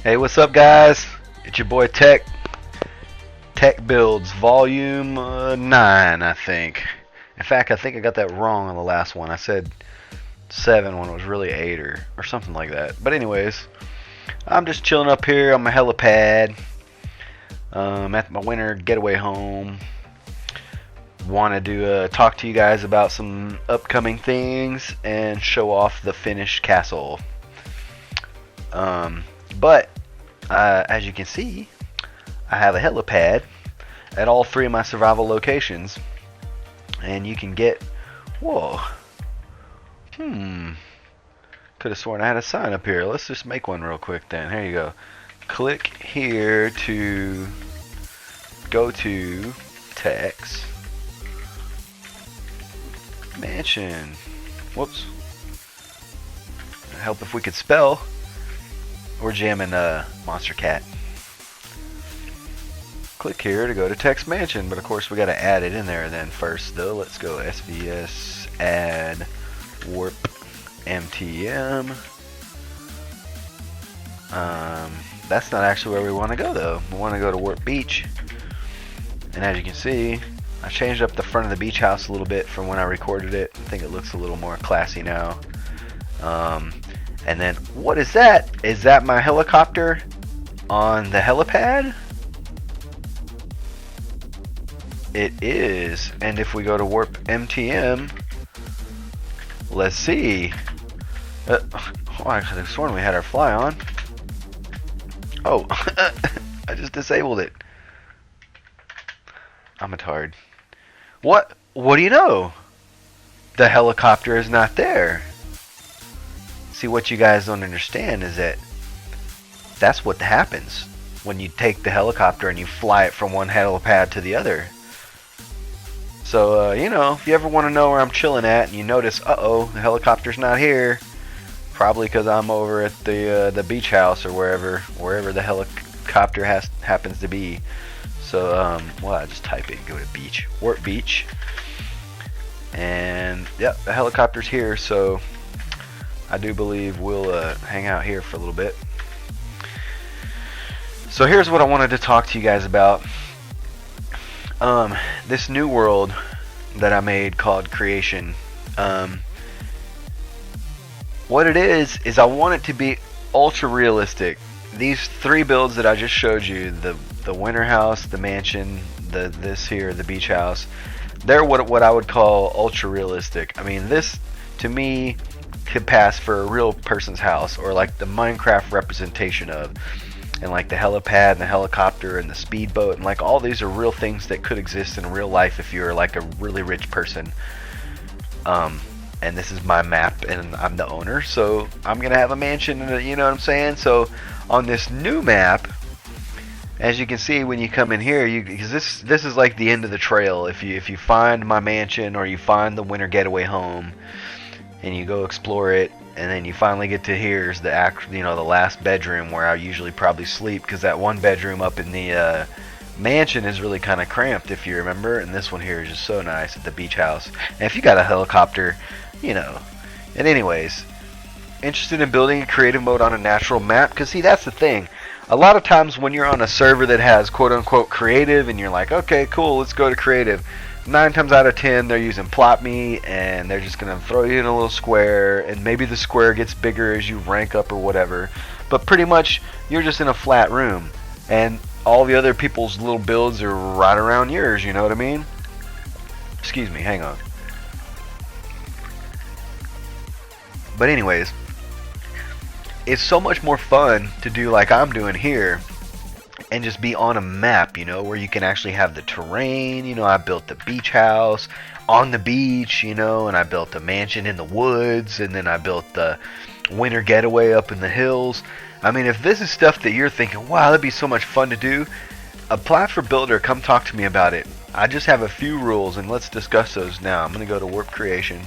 Hey, what's up, guys? It's your boy Tek Builds Volume 9, I think. In fact, I think I got that wrong on the last one. I said 7 when it was really 8 or something like that. But anyways, I'm just chilling up here on my helipad at my winter getaway home. Wanted to talk to you guys about some upcoming things and show off the finished castle. But as you can see, I have a helipad at all 3 of my survival locations, and you can get, whoa, could have sworn I had a sign up here. Let's just make one real quick then. Here you go. Click here to go to Tek's Mansion. Whoops. Help if we could spell. We're jamming Monster Cat. Click here to go to Tek's Mansion, but of course we got to add it in there then first though. Let's go SVS add warp MTM. That's not actually where we want to go though. We want to go to Warp Beach, and as you can see, I changed up the front of the beach house a little bit from when I recorded it. I think it looks a little more classy now. And then, what is that? Is that my helicopter on the helipad? It is. And if we go to Warp MTM, let's see. Oh, I could have sworn we had our fly on. Oh, I just disabled it. I'm a tard. What do you know? The helicopter is not there. See, what you guys don't understand is that that's what happens when you take the helicopter and you fly it from one helipad to the other. So, you know, if you ever want to know where I'm chilling at and you notice, uh-oh, the helicopter's not here, probably because I'm over at the beach house or wherever the helicopter happens to be. So, well, I just type in, go to beach, Warp Beach, and yep, the helicopter's here. So I do believe we'll hang out here for a little bit. So here's what I wanted to talk to you guys about. This new world that I made called Creation. What it is I want it to be ultra realistic. These 3 builds that I just showed you, the winter house, the mansion, this here, the beach house, they're what I would call ultra realistic. I mean, this to me could pass for a real person's house, or like the Minecraft representation of, and like the helipad and the helicopter and the speedboat, and like all these are real things that could exist in real life if you're like a really rich person. And this is my map and I'm the owner, so I'm gonna have a mansion, and you know what I'm saying. So on this new map, as you can see when you come in here, because this is like the end of the trail. If you find my mansion or you find the winter getaway home and you go explore it, and then you finally get to here's the the last bedroom where I usually probably sleep, because that one bedroom up in the mansion is really kind of cramped, if you remember, and this one here is just so nice at the beach house. And if you got a helicopter, you know. And anyways, interested in building a creative mode on a natural map? Because see, that's the thing. A lot of times when you're on a server that has quote-unquote creative and you're like, okay, cool, let's go to creative, 9 times out of 10 they're using plot me, and they're just going to throw you in a little square, and maybe the square gets bigger as you rank up or whatever, but pretty much you're just in a flat room, and all the other people's little builds are right around yours, you know what I mean? Excuse me, hang on. But anyways, it's so much more fun to do like I'm doing here and just be on a map, you know, where you can actually have the terrain. You know, I built the beach house on the beach, you know, and I built the mansion in the woods, and then I built the winter getaway up in the hills. I mean, if this is stuff that you're thinking, wow, that'd be so much fun to do, apply for Builder, come talk to me about it. I just have a few rules, and let's discuss those now. I'm going to go to Warp Creation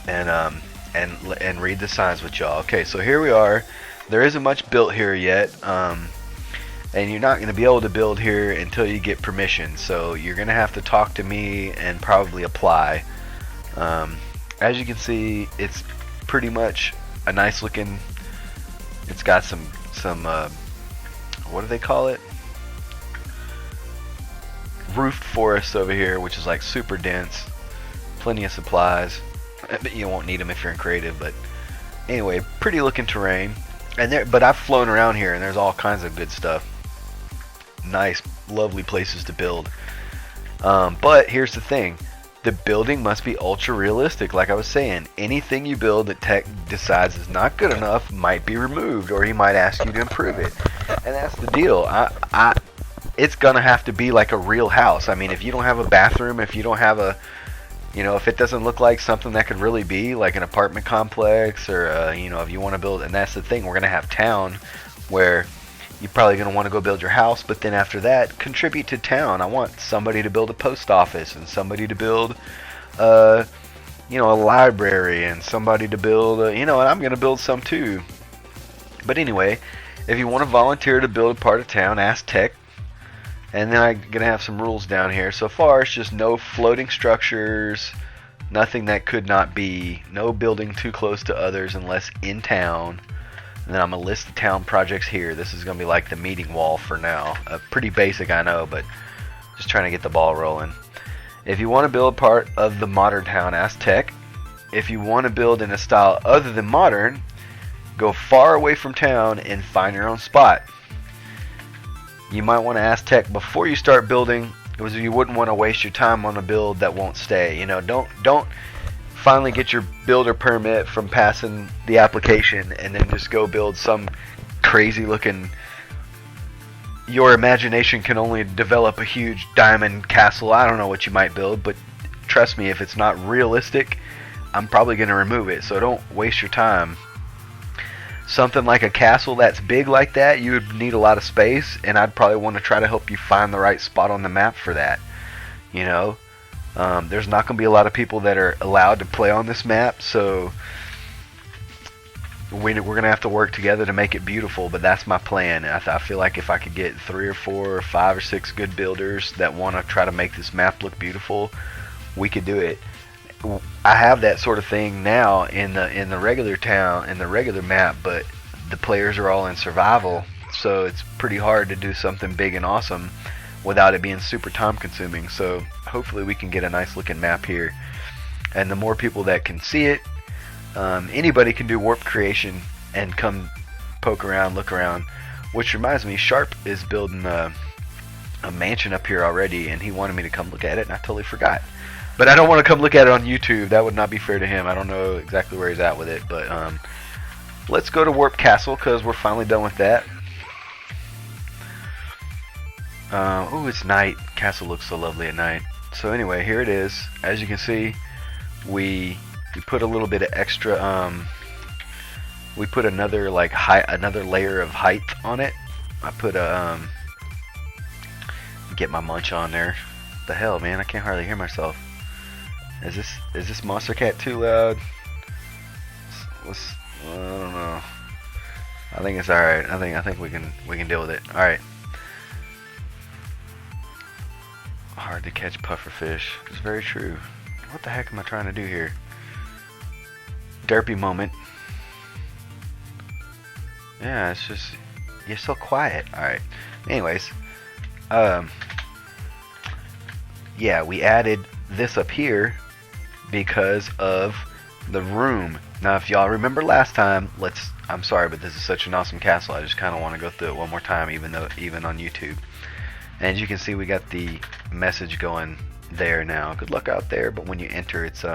and read the signs with y'all. Okay, so here we are. There isn't much built here yet, and you're not going to be able to build here until you get permission, so you're going to have to talk to me and probably apply. As you can see, it's pretty much a nice looking It's got some what do they call it? Roofed forest over here, which is like super dense. Plenty of supplies. But you won't need them if you're in creative. But anyway, pretty looking terrain. But I've flown around here, and there's all kinds of good stuff. Nice, lovely places to build. But here's the thing. The building must be ultra realistic. Like I was saying, anything you build that Tek decides is not good enough might be removed, or he might ask you to improve it. And that's the deal. It's gonna have to be like a real house. I mean, if you don't have a bathroom, if you don't have a, if it doesn't look like something that could really be like an apartment complex, or if you want to build, and that's the thing, we're gonna have town where you're probably going to want to go build your house, but then after that, contribute to town. I want somebody to build a post office, and somebody to build, a library, and somebody to build, and I'm going to build some too. But anyway, if you want to volunteer to build a part of town, ask Tek. And then I'm going to have some rules down here. So far, it's just no floating structures, nothing that could not be, no building too close to others unless in town. And then I'm going to list the town projects here. This is going to be like the meeting wall for now. Pretty basic, I know, but just trying to get the ball rolling. If you want to build part of the modern town, ask Tek. If you want to build in a style other than modern, go far away from town and find your own spot. You might want to ask Tek before you start building, because you wouldn't want to waste your time on a build that won't stay. Don't finally get your builder permit from passing the application and then just go build some crazy looking, your imagination can only develop a huge diamond castle. I don't know what you might build, but trust me, if it's not realistic, I'm probably going to remove it. So don't waste your time. Something like a castle that's big like that, you would need a lot of space, and I'd probably want to try to help you find the right spot on the map for that. There's not going to be a lot of people that are allowed to play on this map, so we're going to have to work together to make it beautiful, but that's my plan. I feel like if I could get 3 or 4 or 5 or 6 good builders that want to try to make this map look beautiful, we could do it. I have that sort of thing now in the regular town, in the regular map, but the players are all in survival, so it's pretty hard to do something big and awesome without it being super time consuming. So hopefully we can get a nice looking map here, and the more people that can see it, anybody can do warp creation and come poke around, look around. Which reminds me, Sharp is building a mansion up here already, and he wanted me to come look at it, and I totally forgot. But I don't want to come look at it on YouTube. That would not be fair to him. I don't know exactly where he's at with it, but let's go to Warp Castle because we're finally done with that. Oh, it's night. Castle looks so lovely at night. So anyway, here it is. As you can see, we put a little bit of extra. We put another another layer of height on it. I put a get my munch on there. What the hell, man? I can't hardly hear myself. Is this Monster Cat too loud? I don't know. I think it's all right. I think we can deal with it. All right. Hard to catch pufferfish. It's very true. What the heck am I trying to do here? Derpy moment. Yeah, it's just you're so quiet. All right. Anyways, yeah, we added this up here because of the room. Now, if y'all remember last time, I'm sorry, but this is such an awesome castle. I just kind of want to go through it one more time, even on YouTube. And as you can see, we got the message going there now. Good luck out there. But when you enter, it's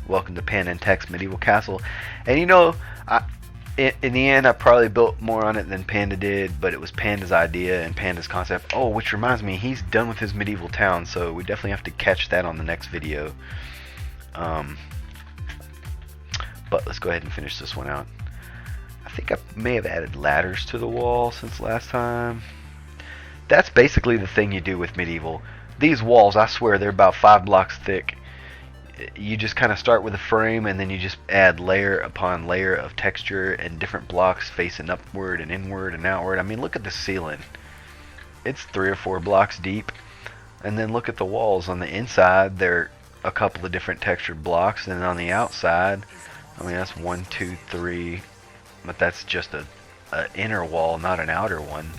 welcome to Panda and Tek's medieval castle. And in the end, I probably built more on it than Panda did, but it was Panda's idea and Panda's concept. Oh, which reminds me, he's done with his medieval town, so we definitely have to catch that on the next video. But let's go ahead and finish this one out. I think I may have added ladders to the wall since last time. That's basically the thing you do with medieval. These walls, I swear, they're about 5 blocks thick. You just kind of start with a frame, and then you just add layer upon layer of texture and different blocks facing upward and inward and outward. I mean, look at the ceiling. It's 3 or 4 blocks deep. And then look at the walls. On the inside, they're a couple of different textured blocks, and then on the outside, I mean, that's 1, 2, 3, but that's just a an inner wall, not an outer one.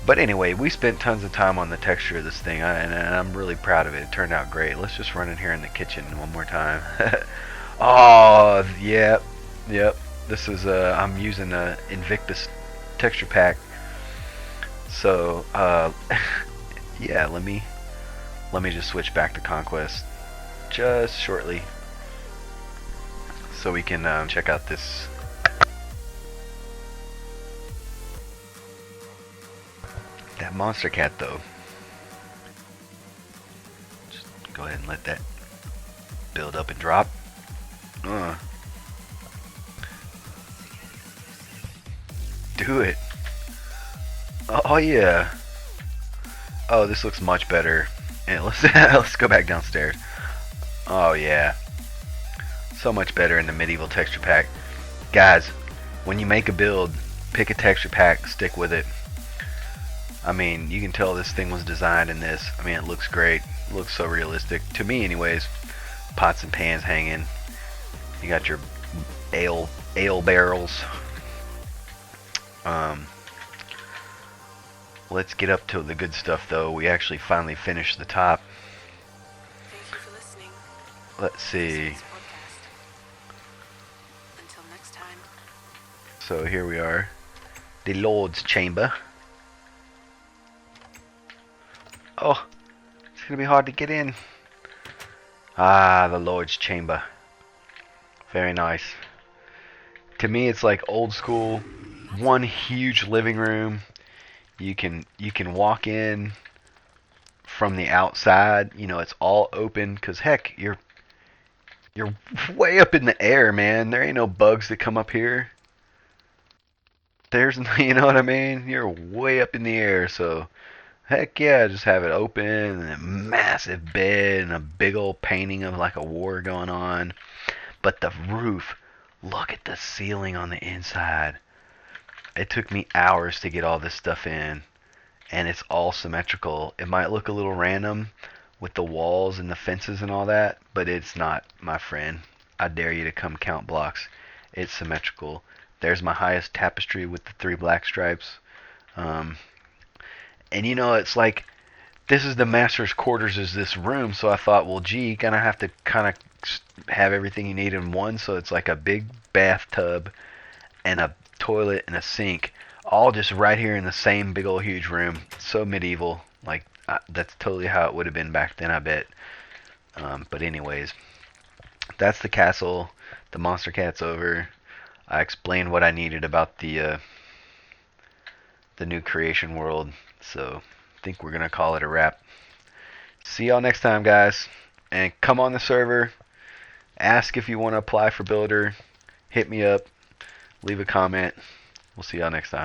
But anyway, we spent tons of time on the texture of this thing, and I'm really proud of it. It turned out great. Let's just run in here in the kitchen one more time. Oh, yep, yep. This is I'm using a Invictus texture pack. So, yeah, let me just switch back to Conquest just shortly, so we can check out this. That monster cat, though. Just go ahead and let that build up and drop. Do it. Oh yeah. Oh, this looks much better. And let's go back downstairs. Oh yeah. So much better in the medieval texture pack. Guys, when you make a build, pick a texture pack, stick with it. I mean, you can tell this thing was designed in this. I mean, it looks great. It looks so realistic. To me, anyways. Pots and pans hanging. You got your ale barrels. Let's get up to the good stuff, though. We actually finally finished the top. Thank you for listening. Let's see. Until next time. So here we are. The Lord's Chamber. Oh, it's gonna be hard to get in. Ah, the Lord's Chamber. Very nice. To me, it's like old school. One huge living room. You can walk in from the outside. You know, it's all open. Cause heck, you're way up in the air, man. There ain't no bugs that come up here. There's, you know what I mean? You're way up in the air, so. Heck yeah, just have it open and a massive bed and a big old painting of like a war going on. But the roof, look at the ceiling on the inside. It took me hours to get all this stuff in, and it's all symmetrical. It might look a little random with the walls and the fences and all that, but it's not, my friend. I dare you to come count blocks. It's symmetrical. There's my highest tapestry with the 3 black stripes. And you know, it's like, this is the master's quarters is this room, so I thought, well, gee, you're gonna have to kind of have everything you need in one, so it's like a big bathtub and a toilet and a sink, all just right here in the same big old huge room. So medieval. Like, that's totally how it would have been back then, I bet. But anyways, that's the castle. The monster cat's over. I explained what I needed about the new creation world. So, I think we're going to call it a wrap. See y'all next time, guys. And come on the server. Ask if you want to apply for Builder. Hit me up. Leave a comment. We'll see y'all next time.